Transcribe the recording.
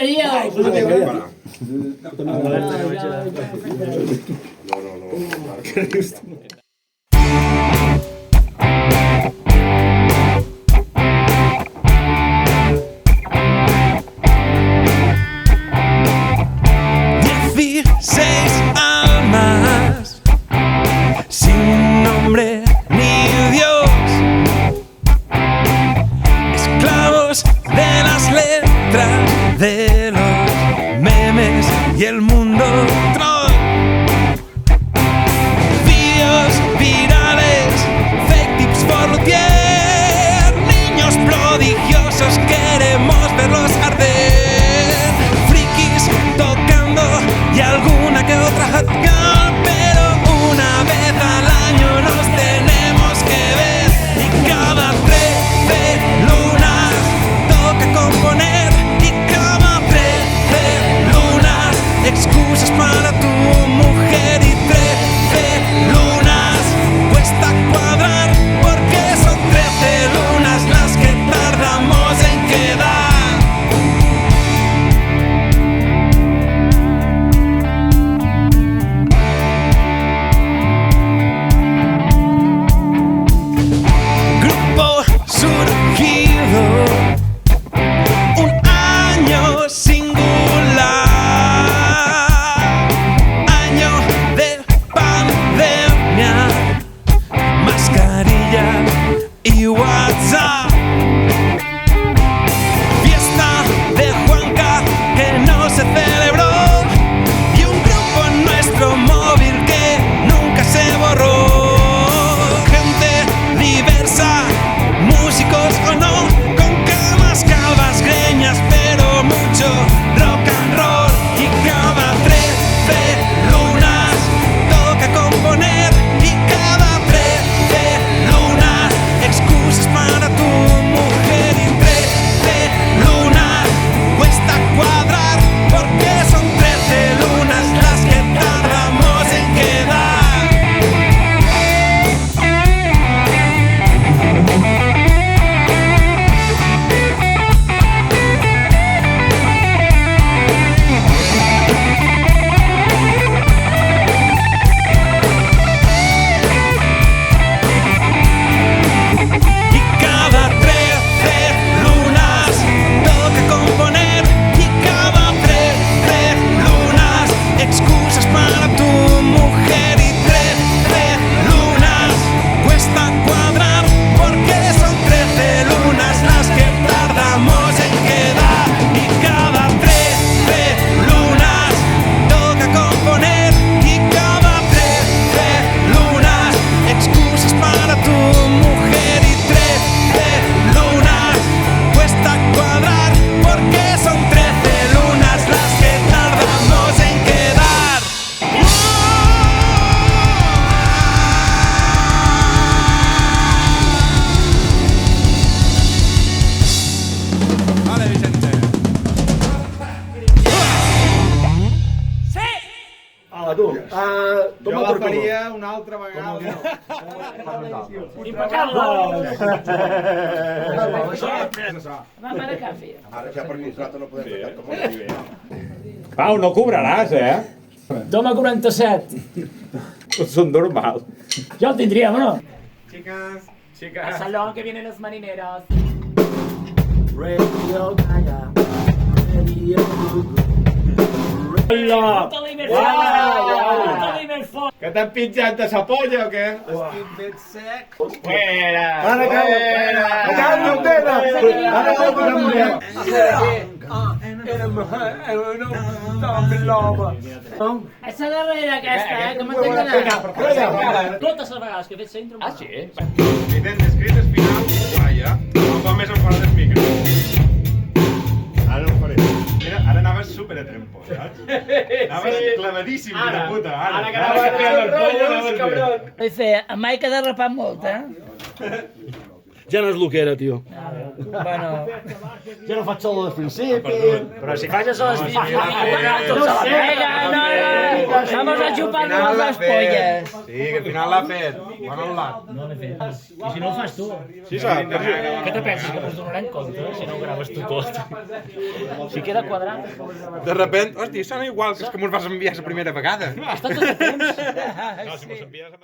Adiós. Almas sin nombre ni Dios, esclavos de las letras, de los memes y el mundo troll. Vídeos virales, fake tips por luthier, niños prodigiosos, queremos verlos arder. Frikis tocando y alguna que otra hot girl, pero una vez al año nos tenemos que ver. Y cada 13 lunas toca componer, y cada 13 lunas excusas para tu mujer, y 13 lunas cuesta cuadrar, porque son 13 lunas las que tardamos en quedar. Surgido un año singular, año de pandemia, mascarilla y WhatsApp, fiesta de Juanca que no se celebró, y un grupo en nuestro móvil que nunca se borró. Gente diversa, músicos o no, con camas, calvas, greñas, pero mucho rock and roll. Y cada 13 lunas toca componer, y cada 13 lunas excusas para tu mujer, y 13 lunas cuesta cuadrar, porque son 13 lunas las que tardamos en quedar. Excusas para tu mujer, y 13 lunas cuesta cuadrar, porque son 13 lunas las que tardamos en quedar. Y cada 13 lunas toca componer, y cada 13 lunas excusas para tu mujer, y 13 lunas cuesta cuadrar, porque son 13 lunas las que tardamos en quedar. Vale, Vicente. Tu. Jo la faria una altra vegada. Impecable. Ara ja per contracte no podem fer com una idea. Pau, no cobraràs, Doma 47. Són normals. Ja el tindríem, no? Chicas, Al salón que vienen los marineros. Radio Gaga. Radio que t'han pitjat de sa polla o què? Estic ben sec. Fuera! Ara cal l'antena! Ara cal l'antena! Essa darrera aquesta, que m'entenc d'anar. Totes les vegades que he fet centre... Ah, sí? Evident, escrit és final, vaja. Com més em fora del micro. Ara no ho faré. Mira, ara anaves super a tempo, saps? Anaves clavadíssim, de puta. Ara que anaves a fer el rotllo, cabrón. Dice, mai que derrapar molt, eh? Ja no és el que era, tio. Bueno... Ja no faig solo del principi. Però si fas això... No sé! Vamos a xupar-nos les polles. Sí, que al final l'ha fet. Bon al·lat. No l'he fet. I si no ho fas tu? Sí, sap. Què te penses, que ens donaran compte si no ho graves tu tot? Si queda quadrat... De repente, hòstia, sona igual que els que mos vas enviar la primera vegada. Està tot a temps. No, si mos envies...